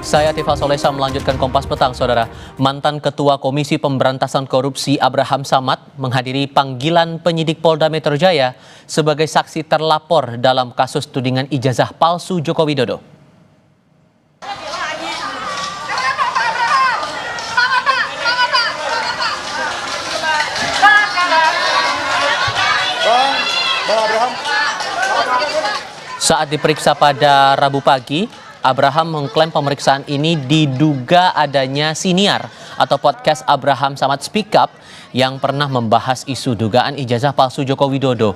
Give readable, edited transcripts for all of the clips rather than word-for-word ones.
Saya Tifal Solesa melanjutkan Kompas Petang, Saudara. Mantan Ketua Komisi Pemberantasan Korupsi Abraham Samad menghadiri panggilan penyidik Polda Metro Jaya sebagai saksi terlapor dalam kasus tudingan ijazah palsu Joko Widodo. Saat diperiksa pada Rabu pagi, Abraham mengklaim pemeriksaan ini diduga adanya siniar atau podcast Abraham Samad Speak Up yang pernah membahas isu dugaan ijazah palsu Joko Widodo.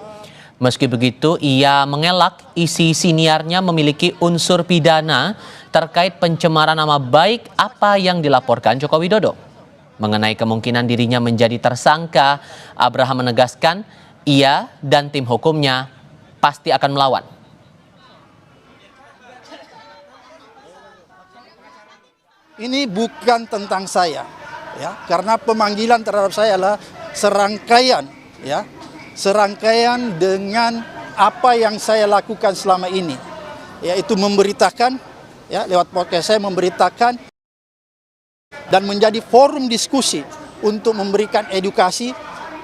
Meski begitu, ia mengelak isi siniarnya memiliki unsur pidana terkait pencemaran nama baik apa yang dilaporkan Joko Widodo. Mengenai kemungkinan dirinya menjadi tersangka, Abraham menegaskan ia dan tim hukumnya pasti akan melawan. Ini bukan tentang saya, ya, karena pemanggilan terhadap saya adalah serangkaian dengan apa yang saya lakukan selama ini, yaitu memberitakan, ya, lewat podcast saya memberitakan dan menjadi forum diskusi untuk memberikan edukasi,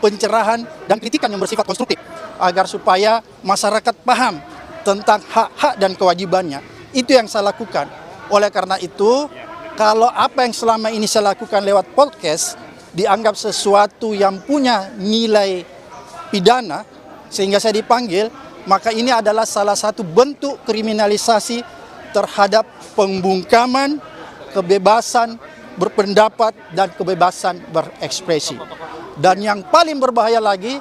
pencerahan dan kritikan yang bersifat konstruktif agar supaya masyarakat paham tentang hak-hak dan kewajibannya. Itu yang saya lakukan. Oleh karena itu, kalau apa yang selama ini saya lakukan lewat podcast dianggap sesuatu yang punya nilai pidana sehingga saya dipanggil, maka ini adalah salah satu bentuk kriminalisasi terhadap pembungkaman kebebasan berpendapat dan kebebasan berekspresi. Dan yang paling berbahaya lagi,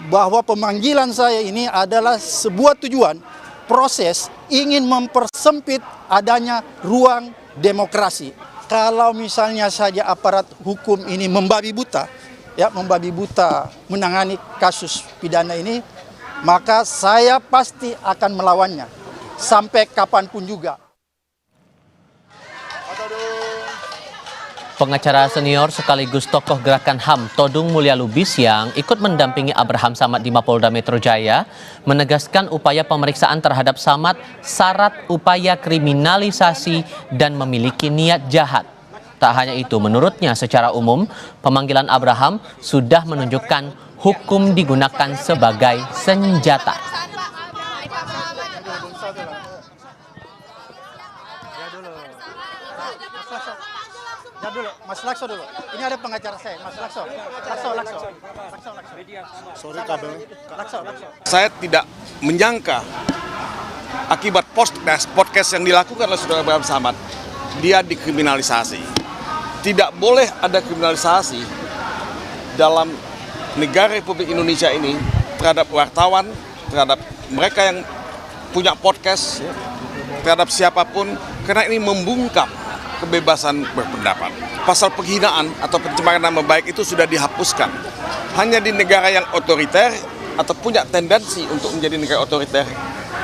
bahwa pemanggilan saya ini adalah sebuah tujuan proses ingin mempersempit adanya ruang demokrasi. Kalau misalnya saja aparat hukum ini membabi buta menangani kasus pidana ini, maka saya pasti akan melawannya sampai kapanpun juga. Pengacara senior sekaligus tokoh gerakan HAM Todung Mulya Lubis yang ikut mendampingi Abraham Samad di Mapolda Metro Jaya menegaskan upaya pemeriksaan terhadap Samad syarat upaya kriminalisasi dan memiliki niat jahat. Tak hanya itu, menurutnya secara umum pemanggilan Abraham sudah menunjukkan hukum digunakan sebagai senjata. Dulu, Mas Lakso dulu. Ini ada pengacara saya, Mas Lakso. Lakso. Sorry kabel. Lakso. Saya tidak menyangka akibat podcast yang dilakukan oleh Saudara Abraham Samad, dia dikriminalisasi. Tidak boleh ada kriminalisasi dalam negara Republik Indonesia ini terhadap wartawan, terhadap mereka yang punya podcast, terhadap siapapun, karena ini membungkam kebebasan berpendapat. Pasal penghinaan atau pencemaran nama baik itu sudah dihapuskan. Hanya di negara yang otoriter atau punya tendensi untuk menjadi negara otoriter,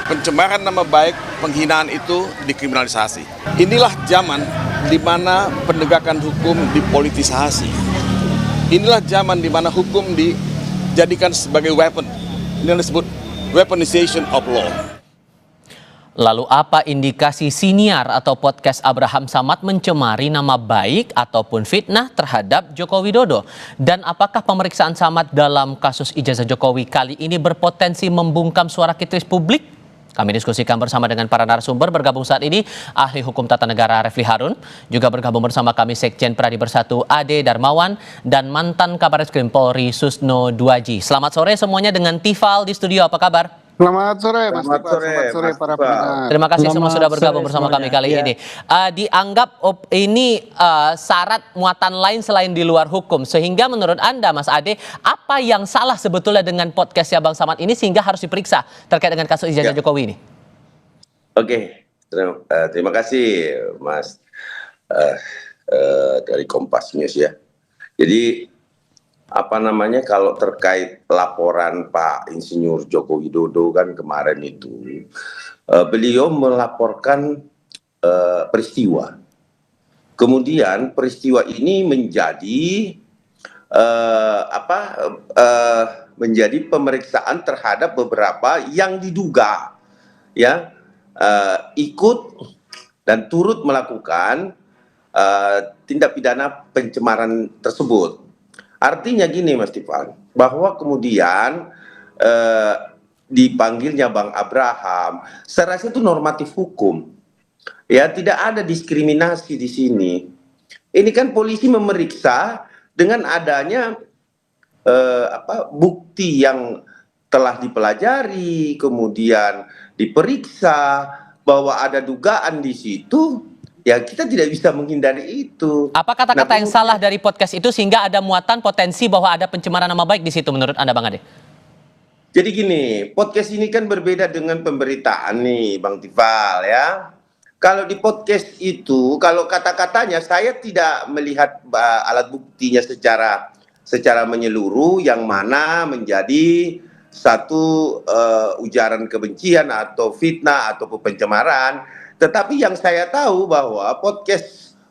pencemaran nama baik, penghinaan itu dikriminalisasi. Inilah zaman di mana penegakan hukum dipolitisasi. Inilah zaman di mana hukum dijadikan sebagai weapon. Ini yang disebut weaponization of law. Lalu apa indikasi siniar atau podcast Abraham Samad mencemari nama baik ataupun fitnah terhadap Joko Widodo? Dan apakah pemeriksaan Samad dalam kasus ijazah Jokowi kali ini berpotensi membungkam suara kritis publik? Kami diskusikan bersama dengan para narasumber. Bergabung saat ini ahli hukum tata negara Refli Harun, juga bergabung bersama kami Sekjen Pradi Bersatu Ade Darmawan dan mantan Kabareskrim Polri Susno Duaji. Selamat sore semuanya dengan Tifal di studio. Apa kabar? Selamat sore, Mas Tifal. Selamat sore para pendengar. Terima kasih semua sudah bergabung bersama kami kali ini. Dianggap ini syarat muatan lain selain di luar hukum. Sehingga menurut Anda, Mas Ade, apa yang salah sebetulnya dengan podcastnya Bang Samad ini sehingga harus diperiksa terkait dengan kasus ijazah Jokowi ini? Oke, terima kasih Mas dari Kompas News ya. Jadi kalau terkait laporan Pak Insinyur Joko Widodo kan kemarin itu, beliau melaporkan peristiwa. Kemudian peristiwa ini menjadi menjadi pemeriksaan terhadap beberapa yang diduga ya ikut dan turut melakukan tindak pidana pencemaran tersebut. Artinya gini Mas Tifan, bahwa kemudian dipanggilnya Bang Abraham, saya rasa itu normatif hukum. Ya, tidak ada diskriminasi di sini. Ini kan polisi memeriksa dengan adanya bukti yang telah dipelajari, kemudian diperiksa bahwa ada dugaan di situ. Ya, kita tidak bisa menghindari itu. Apa kata-kata yang salah dari podcast itu sehingga ada muatan potensi bahwa ada pencemaran nama baik di situ menurut Anda, Bang Ade? Jadi gini, podcast ini kan berbeda dengan pemberitaan nih, Bang Tifal ya. Kalau di podcast itu, kalau kata-katanya saya tidak melihat alat buktinya secara menyeluruh yang mana menjadi satu ujaran kebencian atau fitnah atau pencemaran. Tetapi yang saya tahu bahwa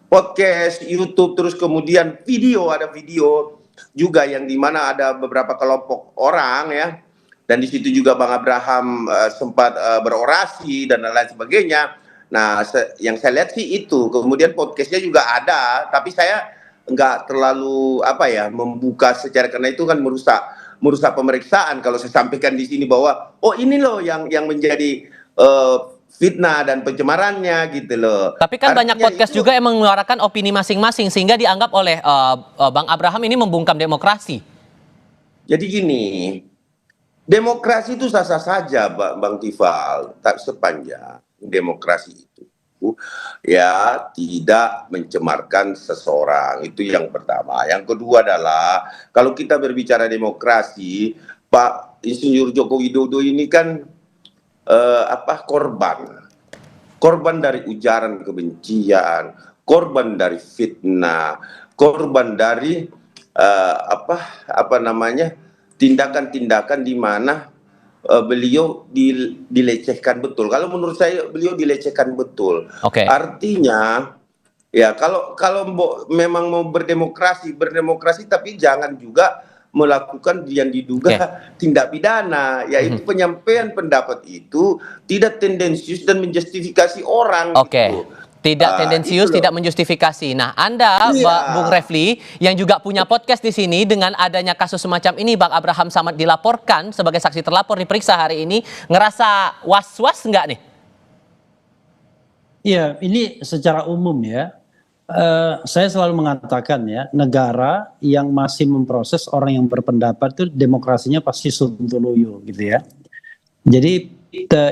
podcast YouTube terus kemudian ada video juga yang dimana ada beberapa kelompok orang ya. Dan di situ juga Bang Abraham sempat berorasi dan lain sebagainya. Nah, yang saya lihat sih itu. Kemudian podcastnya juga ada, tapi saya nggak terlalu membuka secara, karena itu kan merusak pemeriksaan. Kalau saya sampaikan di sini bahwa ini loh yang menjadi fitnah dan pencemarannya gitu loh. Tapi kan banyak podcast juga yang mengeluarkan opini masing-masing sehingga dianggap oleh Bang Abraham ini membungkam demokrasi. Jadi gini. Demokrasi itu sah-sah saja, Bang Tifal, tak sepanjang demokrasi itu ya tidak mencemarkan seseorang. Itu yang pertama. Yang kedua adalah kalau kita berbicara demokrasi, Pak Insinyur Joko Widodo ini kan korban dari ujaran kebencian, korban dari fitnah, korban dari tindakan-tindakan di mana beliau dilecehkan betul. Kalau menurut saya beliau dilecehkan betul. Okay. Artinya ya kalau memang mau berdemokrasi tapi jangan juga melakukan yang diduga tindak pidana, yaitu penyampaian pendapat itu tidak tendensius dan menjustifikasi orang. Gitu. Tidak tendensius, tidak menjustifikasi. Nah, Anda, Bung Refli, yang juga punya podcast di sini, dengan adanya kasus semacam ini, Bang Abraham Samad dilaporkan sebagai saksi terlapor, diperiksa hari ini, ngerasa was-was nggak nih? Iya, ini secara umum ya. Saya selalu mengatakan ya, negara yang masih memproses orang yang berpendapat itu demokrasinya pasti sontoloyo gitu ya. Jadi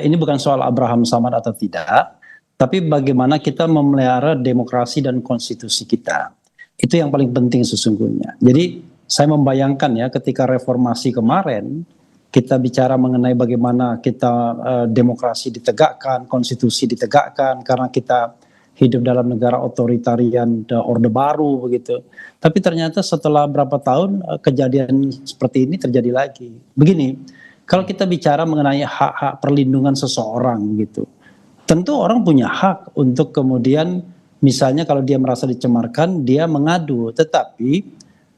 ini bukan soal Abraham Samad atau tidak, tapi bagaimana kita memelihara demokrasi dan konstitusi kita. Itu yang paling penting sesungguhnya. Jadi saya membayangkan ya ketika reformasi kemarin, kita bicara mengenai bagaimana kita demokrasi ditegakkan, konstitusi ditegakkan, karena kita hidup dalam negara otoritarian, orde baru begitu. Tapi ternyata setelah berapa tahun kejadian seperti ini terjadi lagi. Begini, kalau kita bicara mengenai hak-hak perlindungan seseorang gitu, tentu orang punya hak untuk kemudian misalnya kalau dia merasa dicemarkan, dia mengadu. Tetapi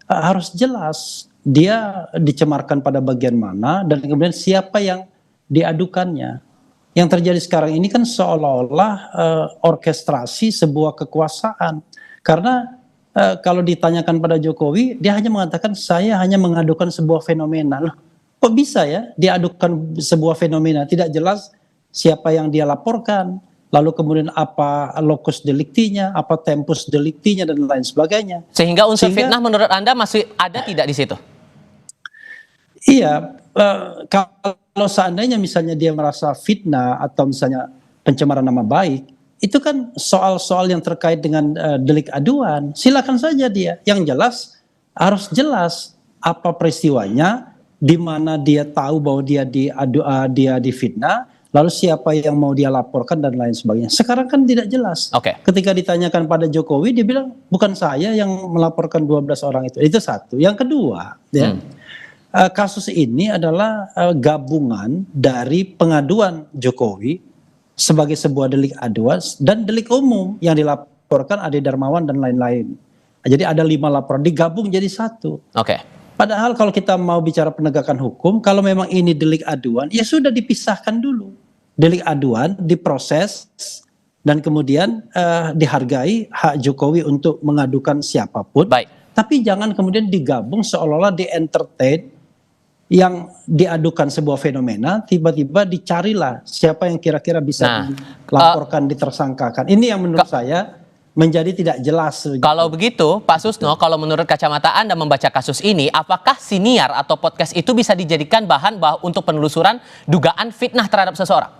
harus jelas dia dicemarkan pada bagian mana dan kemudian siapa yang diadukannya. Yang terjadi sekarang ini kan seolah-olah orkestrasi sebuah kekuasaan. Karena kalau ditanyakan pada Jokowi, dia hanya mengatakan saya hanya mengadukan sebuah fenomena. Loh, kok bisa ya diadukan sebuah fenomena? Tidak jelas siapa yang dia laporkan, lalu kemudian apa locus delictinya, apa tempus delictinya, dan lain sebagainya. Sehingga unsur fitnah menurut Anda masih ada tidak di situ? Iya, kalau seandainya misalnya dia merasa fitnah atau misalnya pencemaran nama baik, itu kan soal-soal yang terkait dengan delik aduan. Silakan saja dia, yang jelas harus jelas apa peristiwanya, di mana dia tahu bahwa dia difitnah, lalu siapa yang mau dia laporkan dan lain sebagainya. Sekarang kan tidak jelas. Ketika ditanyakan pada Jokowi, dia bilang bukan saya yang melaporkan 12 orang itu. Itu satu. Yang kedua, ya, kasus ini adalah gabungan dari pengaduan Jokowi sebagai sebuah delik aduan dan delik umum yang dilaporkan Ade Darmawan dan lain-lain. Jadi ada 5 laporan digabung jadi satu. Padahal kalau kita mau bicara penegakan hukum, kalau memang ini delik aduan, ya sudah dipisahkan dulu. Delik aduan diproses dan kemudian dihargai hak Jokowi untuk mengadukan siapapun. Baik. Tapi jangan kemudian digabung seolah-olah di entertain yang diadukan sebuah fenomena, tiba-tiba dicarilah siapa yang kira-kira bisa dilaporkan, ditersangkakan. Ini yang menurut saya menjadi tidak jelas. Kalau begitu, Pak Susno, kalau menurut kacamata Anda membaca kasus ini, apakah siniar atau podcast itu bisa dijadikan bahan untuk penelusuran dugaan fitnah terhadap seseorang?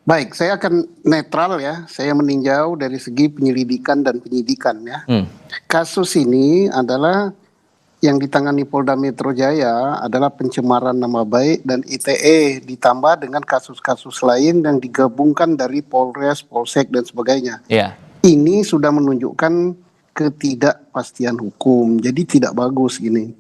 Baik, saya akan netral ya. Saya meninjau dari segi penyelidikan dan penyidikan ya. Kasus ini adalah yang ditangani Polda Metro Jaya adalah pencemaran nama baik dan ITE ditambah dengan kasus-kasus lain yang digabungkan dari Polres, Polsek dan sebagainya. Iya. Ini sudah menunjukkan ketidakpastian hukum. Jadi tidak bagus ini.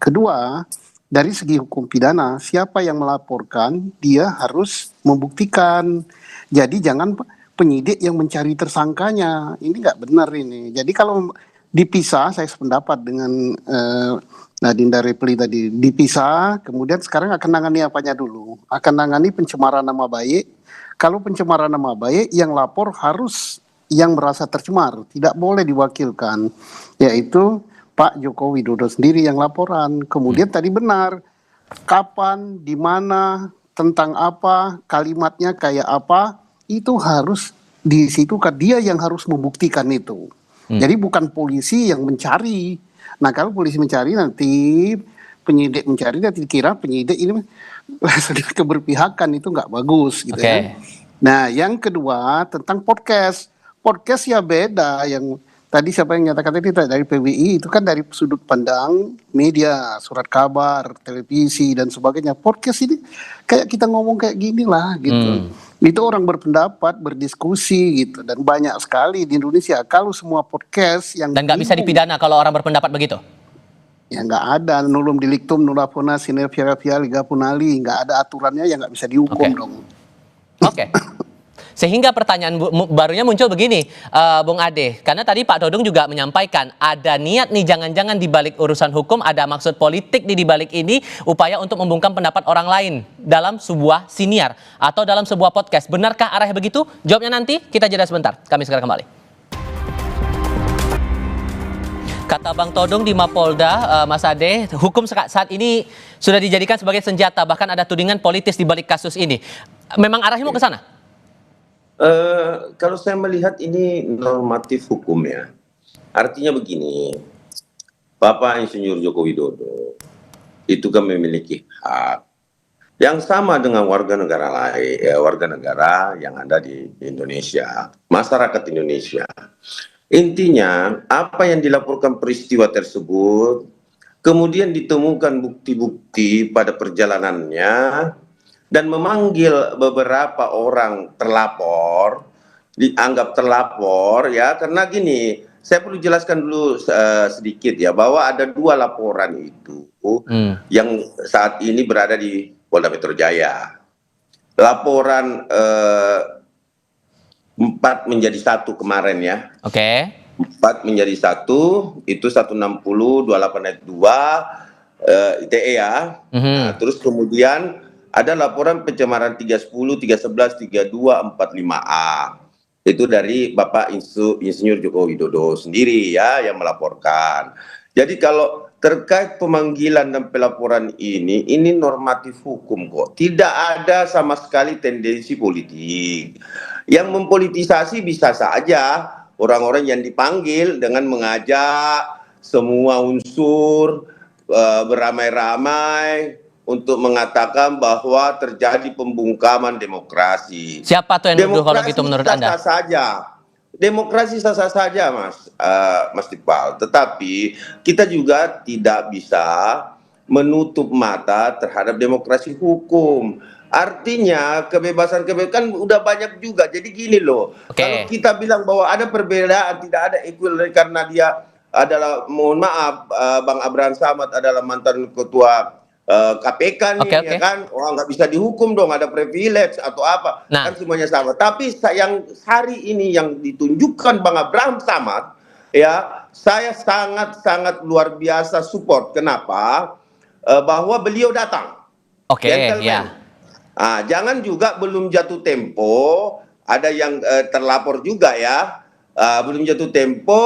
Kedua, dari segi hukum pidana, siapa yang melaporkan, dia harus membuktikan. Jadi jangan penyidik yang mencari tersangkanya. Ini nggak benar ini. Jadi kalau dipisah, saya sependapat dengan Nadinda Repli tadi. Dipisah, kemudian sekarang akan nangani apanya dulu? Akan nangani pencemaran nama baik. Kalau pencemaran nama baik, yang lapor harus yang merasa tercemar. Tidak boleh diwakilkan. Yaitu Pak Joko Widodo sendiri yang laporan. Kemudian tadi benar, kapan, di mana, tentang apa, kalimatnya kayak apa, itu harus di situ kan dia yang harus membuktikan itu. Jadi bukan polisi yang mencari. Nah kalau polisi mencari nanti penyidik mencari nanti dikira penyidik ini keberpihakan, itu nggak bagus gitu ya. Nah yang kedua tentang podcast. Podcast ya beda, yang tadi siapa yang nyatakan tadi dari PBI itu kan dari sudut pandang media, surat kabar, televisi dan sebagainya. Podcast ini kayak kita ngomong kayak gini lah gitu. Itu orang berpendapat, berdiskusi gitu, dan banyak sekali di Indonesia. Kalau semua podcast yang dan nggak bisa dipidana kalau orang berpendapat begitu? Ya nggak ada, nulum delictum nulla pona sine fiera liga punali, nggak ada aturannya, ya nggak bisa dihukum dong. Oke. Sehingga pertanyaan barunya muncul begini, Bung Ade, karena tadi Pak Dodung juga menyampaikan ada niat nih, jangan-jangan di balik urusan hukum ada maksud politik nih di balik ini, upaya untuk membungkam pendapat orang lain dalam sebuah siniar atau dalam sebuah podcast. Benarkah arahnya begitu? Jawabnya nanti, kita jeda sebentar. Kami segera kembali. Kata Bang Todung di Mapolda, Mas Ade, hukum saat ini sudah dijadikan sebagai senjata, bahkan ada tudingan politis di balik kasus ini. Memang arahnya mau ke sana? Kalau saya melihat ini normatif hukum ya. Artinya begini, Bapak Insinyur Joko Widodo itu kan memiliki hak yang sama dengan warga negara lain, warga negara yang ada di Indonesia, masyarakat Indonesia. Intinya apa yang dilaporkan peristiwa tersebut, kemudian ditemukan bukti-bukti pada perjalanannya, dan memanggil beberapa orang terlapor, dianggap terlapor ya, karena gini, saya perlu jelaskan dulu sedikit ya, bahwa ada 2 laporan itu yang saat ini berada di Polda Metro Jaya. Laporan 4 menjadi 1 kemarin ya. 4 menjadi 1, itu 160, 28 ayat 2 ITE ya. Nah, terus kemudian ada laporan pencemaran 310, 311, 32, 45A. Itu dari Bapak Insinyur Joko Widodo sendiri ya yang melaporkan. Jadi kalau terkait pemanggilan dan pelaporan ini normatif hukum kok. Tidak ada sama sekali tendensi politik. Yang mempolitisasi bisa saja orang-orang yang dipanggil dengan mengajak semua unsur beramai-ramai untuk mengatakan bahwa terjadi pembungkaman demokrasi. Siapa tuh yang nuduh kalau gitu menurut Anda? Demokrasi sah-sah saja, Mas Iqbal. Tetapi kita juga tidak bisa menutup mata terhadap demokrasi hukum. Artinya kebebasan-kebebasan udah banyak juga. Jadi gini loh, kalau kita bilang bahwa ada perbedaan, tidak ada equal karena dia adalah, mohon maaf, Bang Abraham Samad adalah mantan ketua KPK nih, ya kan, nggak bisa dihukum dong, ada privilege atau apa, kan semuanya sama. Tapi yang hari ini yang ditunjukkan Bang Abraham Samad, ya, saya sangat luar biasa support. Kenapa? Bahwa beliau datang. Jangan juga belum jatuh tempo, ada yang terlapor juga ya, belum jatuh tempo,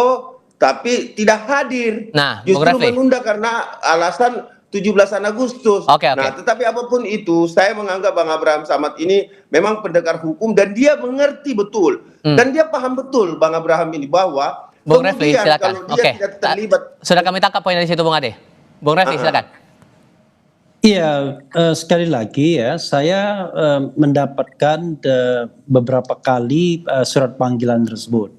tapi tidak hadir. Nah, Bung Justru Refli. menunda karena alasan 17 Agustus. Oke. Nah, tetapi apapun itu, saya menganggap Bang Abraham Samad ini memang pendekar hukum dan dia mengerti betul. Dan dia paham betul Bang Abraham ini bahwa Bung Refli, kemudian silakan. kalau dia tidak terlibat. Sudah kami tangkap poin dari situ, Bung Ade. Bung Refli, silakan. Iya, sekali lagi ya, saya mendapatkan beberapa kali surat panggilan tersebut.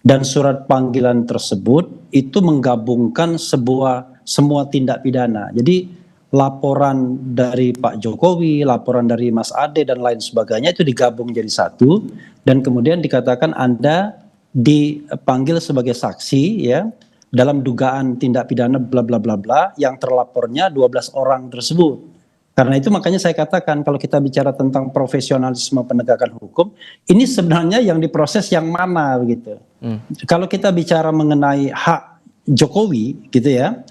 Dan surat panggilan tersebut itu menggabungkan semua tindak pidana. Jadi laporan dari Pak Jokowi, laporan dari Mas Ade dan lain sebagainya itu digabung jadi satu. Dan kemudian dikatakan Anda dipanggil sebagai saksi ya, dalam dugaan tindak pidana bla bla bla bla yang terlapornya 12 orang tersebut. Karena itu makanya saya katakan kalau kita bicara tentang profesionalisme penegakan hukum, ini sebenarnya yang diproses yang mana begitu. Kalau kita bicara mengenai hak Jokowi gitu ya,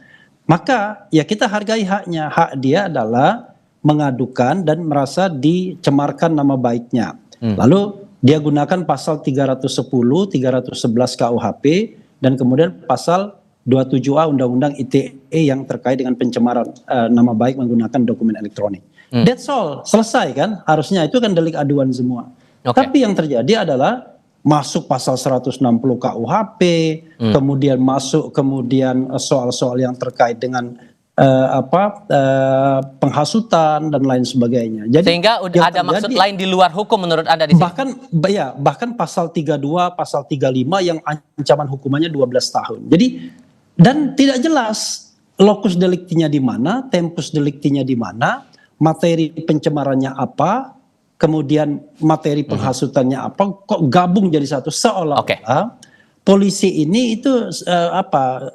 maka ya kita hargai haknya. Hak dia adalah mengadukan dan merasa dicemarkan nama baiknya. Lalu dia gunakan pasal 310, 311 KUHP dan kemudian pasal 27A Undang-Undang ITE yang terkait dengan pencemaran nama baik menggunakan dokumen elektronik. That's all, selesai kan? Harusnya itu kan delik aduan semua. Tapi yang terjadi adalah masuk pasal 160 KUHP, kemudian masuk soal-soal yang terkait dengan penghasutan dan lain sebagainya. Jadi sehingga udah ada maksud lain di luar hukum menurut Anda di sini. Bahkan pasal 32, pasal 35 yang ancaman hukumannya 12 tahun. Jadi dan tidak jelas lokus deliktinya di mana, tempus deliktinya di mana, materi pencemarannya apa, kemudian materi penghasutannya apa, kok gabung jadi satu seolah-olah polisi ini itu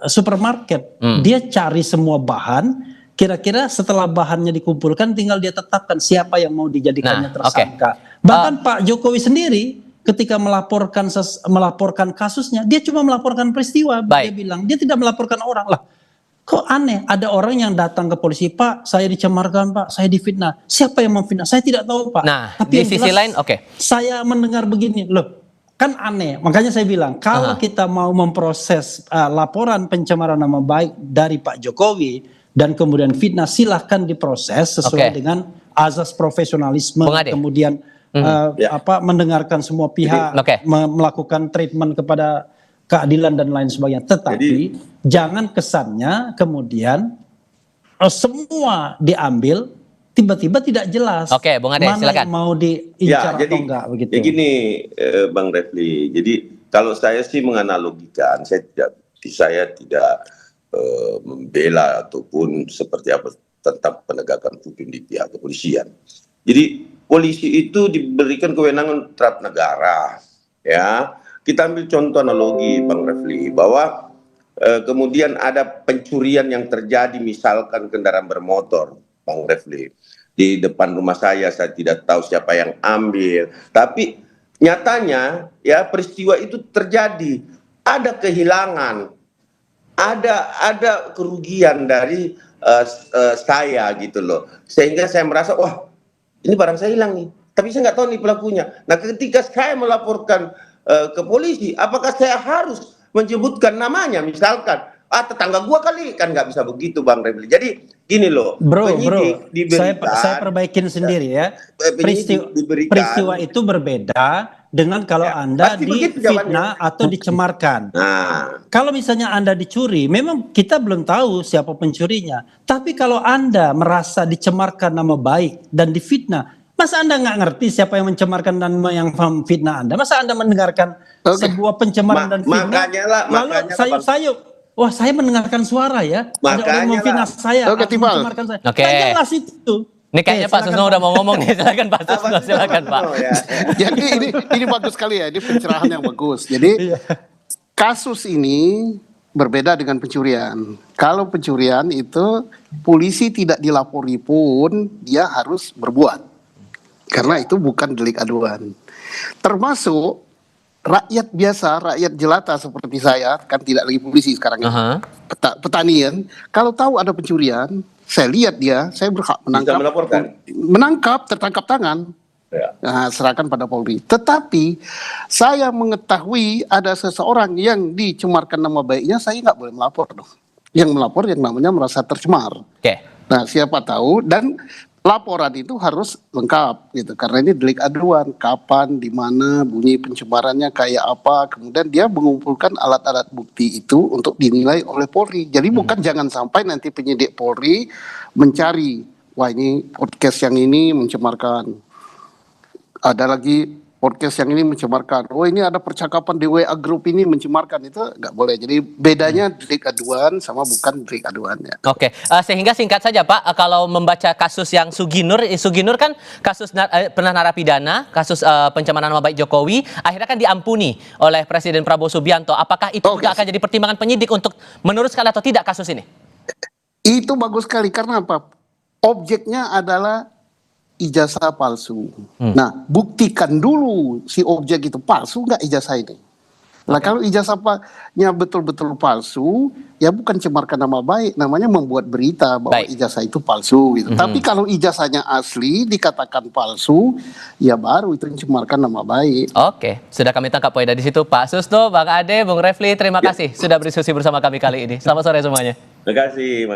supermarket. Dia cari semua bahan, kira-kira setelah bahannya dikumpulkan tinggal dia tetapkan siapa yang mau dijadikannya tersangka. Bahkan Pak Jokowi sendiri ketika melaporkan kasusnya, dia cuma melaporkan peristiwa. Dia bilang dia tidak melaporkan orang. Lah, kok aneh, ada orang yang datang ke polisi, Pak, saya dicemarkan, Pak, saya difitnah. Siapa yang memfitnah? Saya tidak tahu, Pak. Nah, tapi di sisi lain, saya mendengar begini, loh, kan aneh. Makanya saya bilang, kalau kita mau memproses laporan pencemaran nama baik dari Pak Jokowi dan kemudian fitnah, silahkan diproses sesuai dengan azas profesionalisme, kemudian mendengarkan semua pihak, melakukan treatment kepada keadilan dan lain sebagainya. Tetapi jangan kesannya kemudian semua diambil tiba-tiba tidak jelas. Bung Ade, mana silakan. yang mau diincar atau enggak begitu. Jadi gini, Bang Refli. Jadi kalau saya sih menganalogikan, saya tidak membela ataupun seperti apa tentang penegakan hukum di pihak kepolisian. Jadi polisi itu diberikan kewenangan terhadap negara, ya. Kita ambil contoh analogi, Bang Refli, bahwa kemudian ada pencurian yang terjadi, misalkan kendaraan bermotor, Bang Refli, di depan rumah saya tidak tahu siapa yang ambil, tapi nyatanya ya peristiwa itu terjadi, ada kehilangan, ada kerugian dari saya gitu loh, sehingga saya merasa wah ini barang saya hilang nih, tapi saya nggak tahu nih pelakunya. Nah, ketika saya melaporkan ke polisi, apakah saya harus menyebutkan namanya? Misalkan, tetangga gua kali, kan nggak bisa begitu, Bang Refli. Jadi gini loh, bro, saya perbaikin sendiri ya. Peristiwa itu berbeda dengan kalau Anda difitnah atau dicemarkan. Kalau misalnya Anda dicuri, memang kita belum tahu siapa pencurinya. Tapi kalau Anda merasa dicemarkan nama baik dan difitnah, masa Anda nggak ngerti siapa yang mencemarkan dan yang memfitnah Anda? Masa Anda mendengarkan sebuah pencemaran dan fitnah? Lalu sayup-sayup. Wah, saya mendengarkan suara ya. Ada orang yang memfitnah saya, mencemarkan saya. Jelas itu. Ini kayaknya Pak Susno udah mau ngomong nih. Silakan Pak Susno, silakan Pak. Jadi ini bagus sekali ya, ini pencerahan yang bagus. Jadi kasus ini berbeda dengan pencurian. Kalau pencurian itu polisi tidak dilapori pun dia harus berbuat. Karena itu bukan delik aduan. Termasuk rakyat biasa, rakyat jelata seperti saya, kan tidak lagi polisi sekarang ini. Petanian, kalau tahu ada pencurian, saya lihat dia, saya berhak menangkap, tertangkap tangan. Nah, serahkan pada Polri. Tetapi saya mengetahui ada seseorang yang dicemarkan nama baiknya, saya nggak boleh melapor dong. Yang melapor yang namanya merasa tercemar. Oke. Nah, siapa tahu, dan laporan itu harus lengkap gitu, karena ini delik aduan, kapan, di mana, bunyi pencemarannya kayak apa, kemudian dia mengumpulkan alat-alat bukti itu untuk dinilai oleh Polri. Jadi bukan jangan sampai nanti penyidik Polri mencari, wah ini podcast yang ini mencemarkan, ada lagi podcast yang ini mencemarkan, oh ini ada percakapan di WA grup ini mencemarkan, itu nggak boleh. Jadi bedanya delik aduan sama bukan delik aduannya. Oke, sehingga singkat saja Pak, kalau membaca kasus yang Suginur kan kasus pernah narapidana, kasus pencemaran nama baik Jokowi, akhirnya kan diampuni oleh Presiden Prabowo Subianto. Apakah itu juga akan jadi pertimbangan penyidik untuk meneruskan atau tidak kasus ini? Itu bagus sekali, karena apa? Objeknya adalah ijazah palsu. Nah, buktikan dulu si objek itu palsu nggak ijazah ini. Nah, kalau ijazahnya betul-betul palsu, ya bukan cemarkan nama baik, namanya membuat berita bahwa ijazah itu palsu gitu. Tapi kalau ijazahnya asli dikatakan palsu, ya baru itu mencemarkan nama baik. Oke, sudah kami tangkap poin dari situ. Pak Susno, Bang Ade, Bung Refli, terima kasih sudah berdiskusi bersama kami kali ini. Selamat sore semuanya. Terima kasih.